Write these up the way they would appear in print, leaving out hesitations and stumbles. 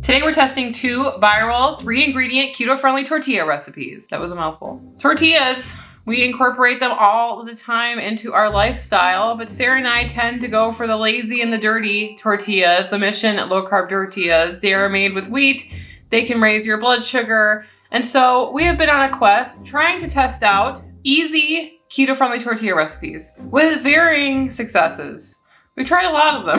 Today we're testing 2 viral 3-ingredient keto-friendly tortilla recipes. That was a mouthful. Tortillas, we incorporate them all the time into our lifestyle, but Sarah and I tend to go for the lazy and the dirty tortillas, the Mission low-carb tortillas. They are made with wheat. They can raise your blood sugar. And so we have been on a quest trying to test out easy keto-friendly tortilla recipes with varying successes. We tried a lot of them.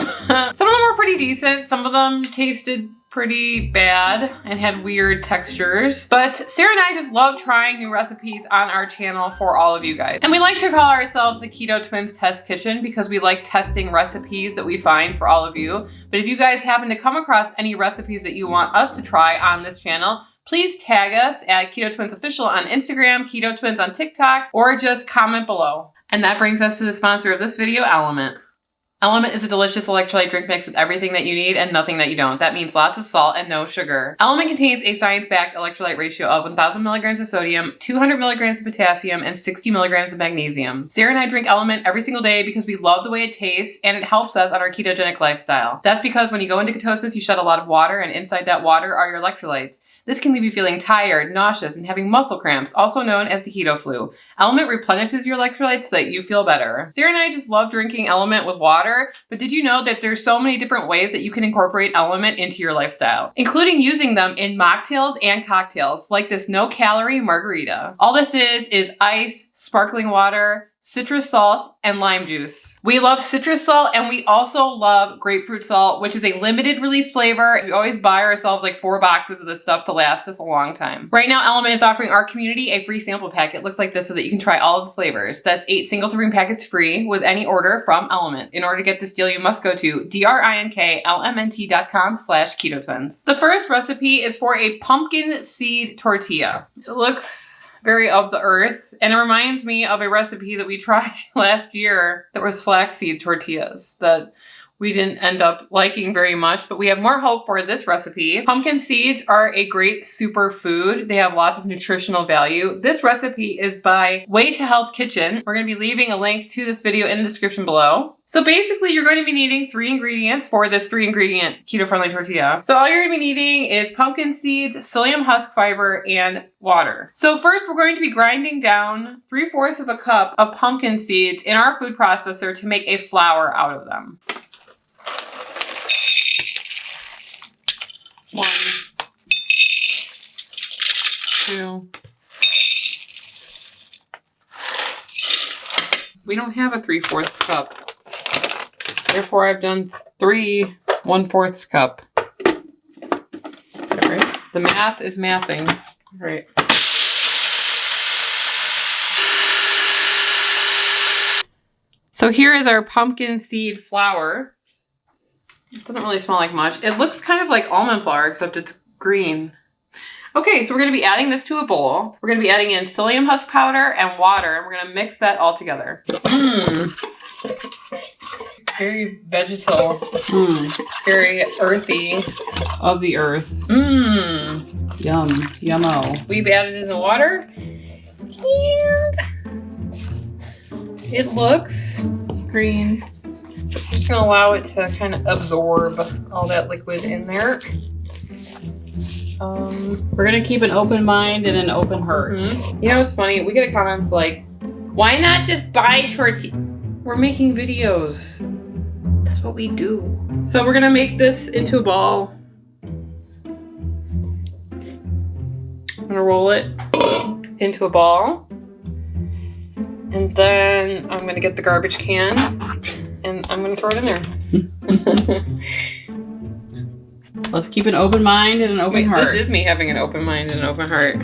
Some of them were pretty decent. Some of them tasted pretty bad and had weird textures. But Sarah and I just love trying new recipes on our channel for all of you guys. And we like to call ourselves the Keto Twins Test Kitchen because we like testing recipes that we find for all of you. But if you guys happen to come across any recipes that you want us to try on this channel, please tag us at Keto Twins Official on Instagram, Keto Twins on TikTok, or just comment below. And that brings us to the sponsor of this video, Element. Element is a delicious electrolyte drink mix with everything that you need and nothing that you don't. That means lots of salt and no sugar. Element contains a science-backed electrolyte ratio of 1,000 milligrams of sodium, 200 milligrams of potassium, and 60 milligrams of magnesium. Sarah and I drink Element every single day because we love the way it tastes and it helps us on our ketogenic lifestyle. That's because when you go into ketosis, you shed a lot of water, and inside that water are your electrolytes. This can leave you feeling tired, nauseous, and having muscle cramps, also known as the keto flu. Element replenishes your electrolytes so that you feel better. Sarah and I just love drinking Element with water, but did you know that there's so many different ways that you can incorporate Element into your lifestyle, including using them in mocktails and cocktails, like this no-calorie margarita. All this is ice, sparkling water, citrus salt, and lime juice. We love citrus salt, and we also love grapefruit salt, which is a limited release flavor. We always buy ourselves like 4 boxes of this stuff to last us a long time. Right now, Element is offering our community a free sample pack. It looks like this so that you can try all of the flavors. That's 8 single serving packets free with any order from Element. In order to get this deal, you must go to drinklmnt.com/ketotwins. The first recipe is for a pumpkin seed tortilla. It looks very of the earth, and it reminds me of a recipe that we tried last year that was flaxseed tortillas that we didn't end up liking very much, but we have more hope for this recipe. Pumpkin seeds are a great superfood. They have lots of nutritional value. This recipe is by Way to Health Kitchen. We're going to be leaving a link to this video in the description below. So basically, you're going to be needing 3 ingredients for this 3-ingredient keto-friendly tortilla. So all you're going to be needing is pumpkin seeds, psyllium husk fiber, and water. So first, we're going to be grinding down 3/4 of a cup of pumpkin seeds in our food processor to make a flour out of them. 1, 2. We don't have a 3/4 cup. Therefore, I've done 3 1/4 cup. Is that right? The math is mathing. All right. So here is our pumpkin seed flour. It doesn't really smell like much. It looks kind of like almond flour, except it's green. Okay, so we're going to be adding this to a bowl. We're going to be adding in psyllium husk powder and water, and we're going to mix that all together. Very vegetal. Very earthy. Of the earth. Yum. Yummo. We've added in the water. And it looks green. Just gonna allow it to kind of absorb all that liquid in there. We're gonna keep an open mind and an open heart. You know, it's funny. We get comments like, "Why not just buy tortilla?" We're making videos. That's what we do. So we're gonna make this into a ball. I'm gonna roll it into a ball, and then I'm gonna get the garbage can. And I'm going to throw it in there. Let's keep an open mind and an open heart. This is me having an open mind and an open heart.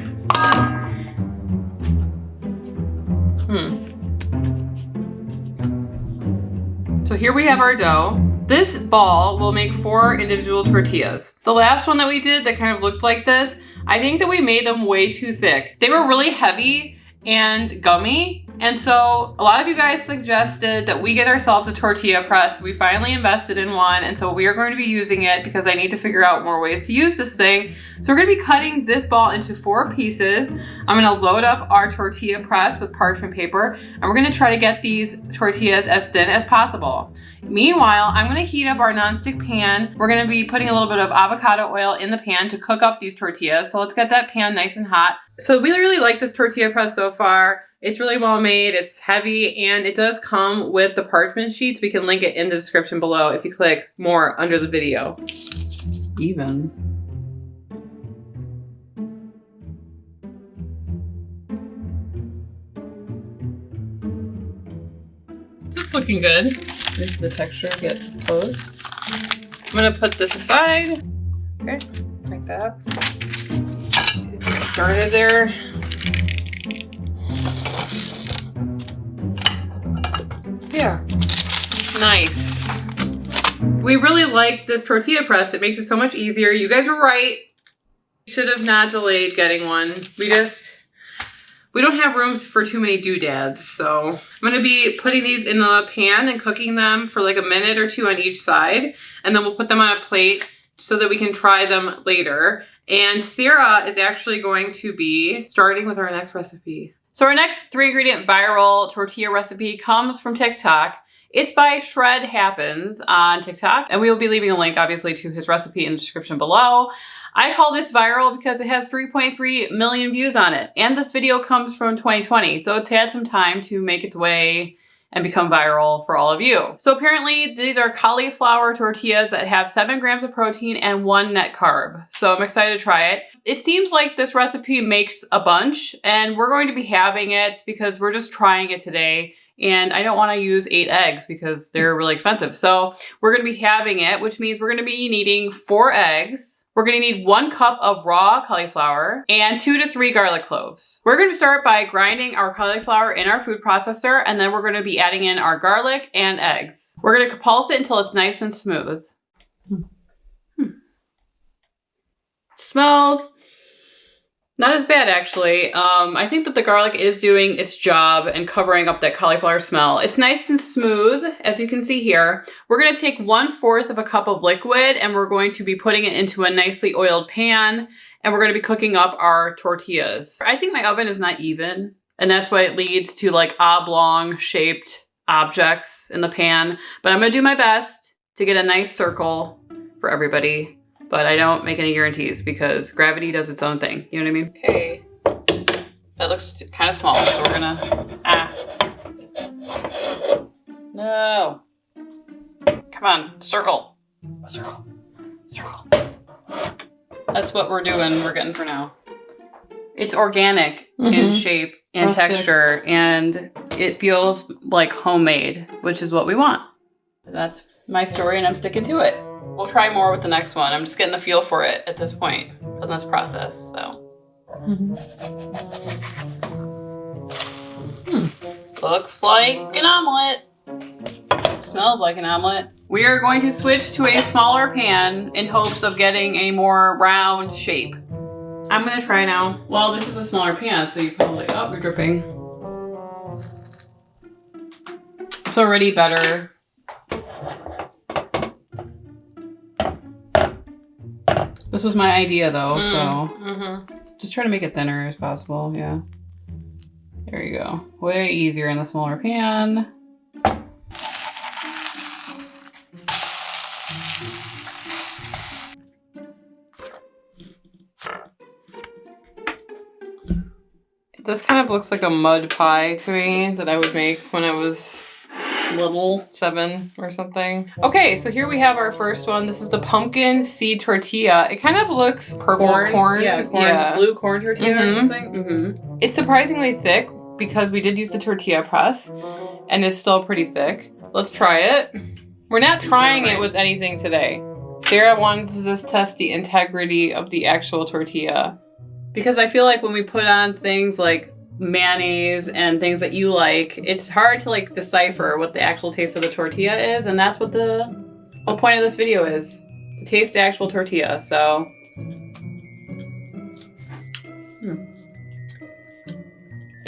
So here we have our dough. This ball will make 4 individual tortillas. The last one that we did that kind of looked like this, I think that we made them way too thick. They were really heavy and gummy, And so a lot of you guys suggested that we get ourselves a tortilla press. We finally invested in one, and so we are going to be using it because I need to figure out more ways to use this thing. So we're going to be cutting this ball into 4 pieces. I'm going to load up our tortilla press with parchment paper, and we're going to try to get these tortillas as thin as possible. Meanwhile, I'm going to heat up our nonstick pan. We're going to be putting a little bit of avocado oil in the pan to cook up these tortillas. So let's get that pan nice and hot. So we really like this tortilla press so far. It's really well made, it's heavy, and it does come with the parchment sheets. We can link it in the description below if you click more under the video. Even. It's looking good. This is the texture, get close. I'm gonna put this aside. Okay, like that. Get started there. Yeah, nice. We really like this tortilla press. It makes it so much easier. You guys were right. Should have not delayed getting one. We don't have room for too many doodads. So I'm gonna be putting these in the pan and cooking them for like a minute or 2 on each side. And then we'll put them on a plate so that we can try them later. And Sarah is actually going to be starting with our next recipe. So our next 3-ingredient viral tortilla recipe comes from TikTok. It's by Shred Happens on TikTok, and we will be leaving a link, obviously, to his recipe in the description below. I call this viral because it has 3.3 million views on it, and this video comes from 2020, so it's had some time to make its way and become viral for all of you. So apparently these are cauliflower tortillas that have 7 grams of protein and 1 net carb. So I'm excited to try it. It seems like this recipe makes a bunch, and we're going to be having it because we're just trying it today. And I don't want to use 8 eggs because they're really expensive. So we're going to be having it, which means we're going to be needing 4 eggs. We're going to need 1 cup of raw cauliflower and 2 to 3 garlic cloves. We're going to start by grinding our cauliflower in our food processor, and then we're going to be adding in our garlic and eggs. We're going to pulse it until it's nice and smooth. Smells not as bad, actually. I think that the garlic is doing its job and covering up that cauliflower smell. It's nice and smooth, as you can see here. We're going to take 1/4 of a cup of liquid, and we're going to be putting it into a nicely oiled pan, and we're going to be cooking up our tortillas. I think my oven is not even, and that's why it leads to like oblong shaped objects in the pan. But I'm going to do my best to get a nice circle for everybody. But I don't make any guarantees because gravity does its own thing. You know what I mean? Okay. That looks kind of small, so we're gonna, No. Come on, circle. A circle. Circle. That's what we're doing, we're getting for now. It's organic in shape and texture, and it feels like homemade, which is what we want. That's my story, and I'm sticking to it. We'll try more with the next one. I'm just getting the feel for it at this point in this process, so. Looks like an omelet. Smells like an omelet. We are going to switch to a smaller pan in hopes of getting a more round shape. I'm gonna try now. Well, this is a smaller pan, so you probably, oh, we're dripping. It's already better. This was my idea though, so just try to make it thinner as possible, yeah. There you go. Way easier in the smaller pan. This kind of looks like a mud pie to me that I would make when I was little, 7 or something. Okay, so here we have our first one. This is the pumpkin seed tortilla. It kind of looks purple corn. Yeah, corn, yeah. Blue corn tortilla or something. It's surprisingly thick because we did use the tortilla press, and it's still pretty thick. Let's try it. We're not trying it with anything today. Sarah wanted to just test the integrity of the actual tortilla. Because I feel like when we put on things like mayonnaise and things that you like, it's hard to like decipher what the actual taste of the tortilla is, and that's what the whole point of this video is. Taste the actual tortilla, so.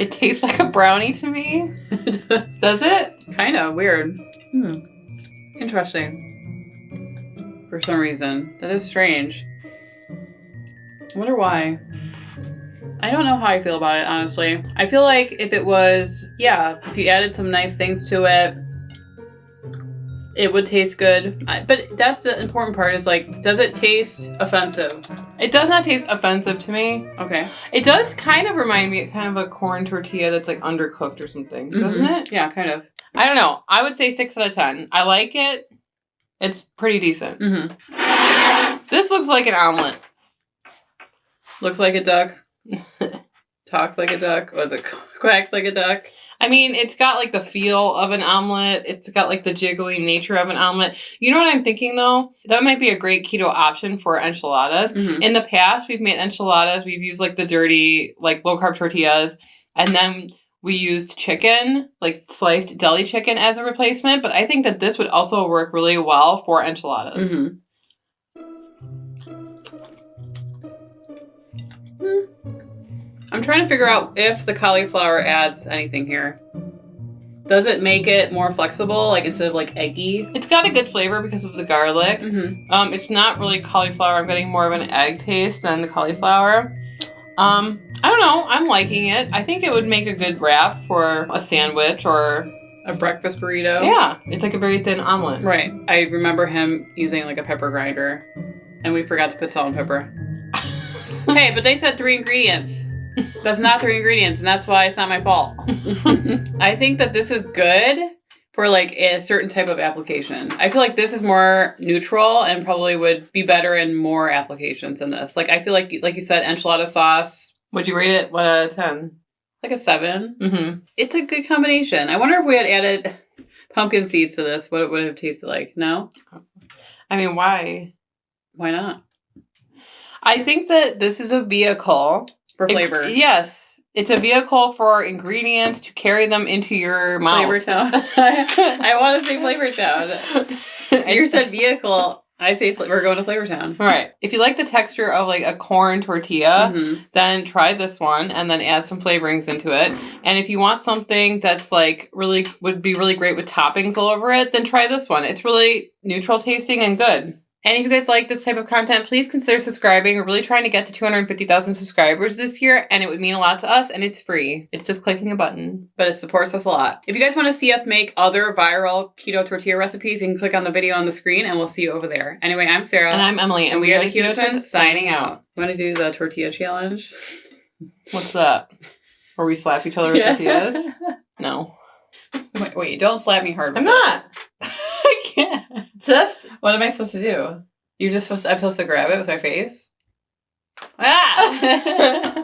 It tastes like a brownie to me. Does it? Kind of weird. Interesting. For some reason. That is strange. I wonder why. I don't know how I feel about it, honestly. I feel like if it was, if you added some nice things to it, it would taste good. But that's the important part is like, does it taste offensive? It does not taste offensive to me. Okay. It does kind of remind me of kind of a corn tortilla that's like undercooked or something, doesn't it? Yeah, kind of. I don't know. I would say 6 out of 10. I like it. It's pretty decent. This looks like an omelet. Looks like a duck. Talks like a duck. Was it quacks like a duck? I mean, it's got like the feel of an omelet. It's got like the jiggly nature of an omelet. You know what I'm thinking though? That might be a great keto option for enchiladas. In the past, we've made enchiladas. We've used like the dirty, like low carb tortillas. And then we used chicken, like sliced deli chicken as a replacement. But I think that this would also work really well for enchiladas. I'm trying to figure out if the cauliflower adds anything here. Does it make it more flexible, like instead of like eggy? It's got a good flavor because of the garlic. It's not really cauliflower. I'm getting more of an egg taste than the cauliflower. I don't know. I'm liking it. I think it would make a good wrap for a sandwich or a breakfast burrito. Yeah, it's like a very thin omelet. Right. I remember him using like a pepper grinder, and we forgot to put salt and pepper. Hey, but they said 3 ingredients. That's not 3 ingredients, and that's why it's not my fault. I think that this is good for like a certain type of application. I feel like this is more neutral and probably would be better in more applications than this. Like I feel like you said, enchilada sauce. Would you rate it 1 out of 10? Like a 7. It's a good combination. I wonder if we had added pumpkin seeds to this, what it would have tasted like. No? I mean, why? Why not? I think that this is a vehicle. For flavor. Yes. It's a vehicle for ingredients to carry them into your mouth. Flavor Town. I want to say Flavor Town. You said vehicle. I say we're going to Flavor Town. All right. If you like the texture of like a corn tortilla, then try this one and then add some flavorings into it. And if you want something that's like really would be really great with toppings all over it, then try this one. It's really neutral tasting and good. And if you guys like this type of content, please consider subscribing. We're really trying to get to 250,000 subscribers this year, and it would mean a lot to us, and it's free. It's just clicking a button. But it supports us a lot. If you guys want to see us make other viral keto tortilla recipes, you can click on the video on the screen, and we'll see you over there. Anyway, I'm Sarah. And I'm Emily, and we are the Keto Twins signing out. Want to do the tortilla challenge? What's that? Where we slap each other with tortillas? No. Wait, don't slap me hard with I'm not. I can't. Just, what am I supposed to do? I'm supposed to grab it with my face? Ah!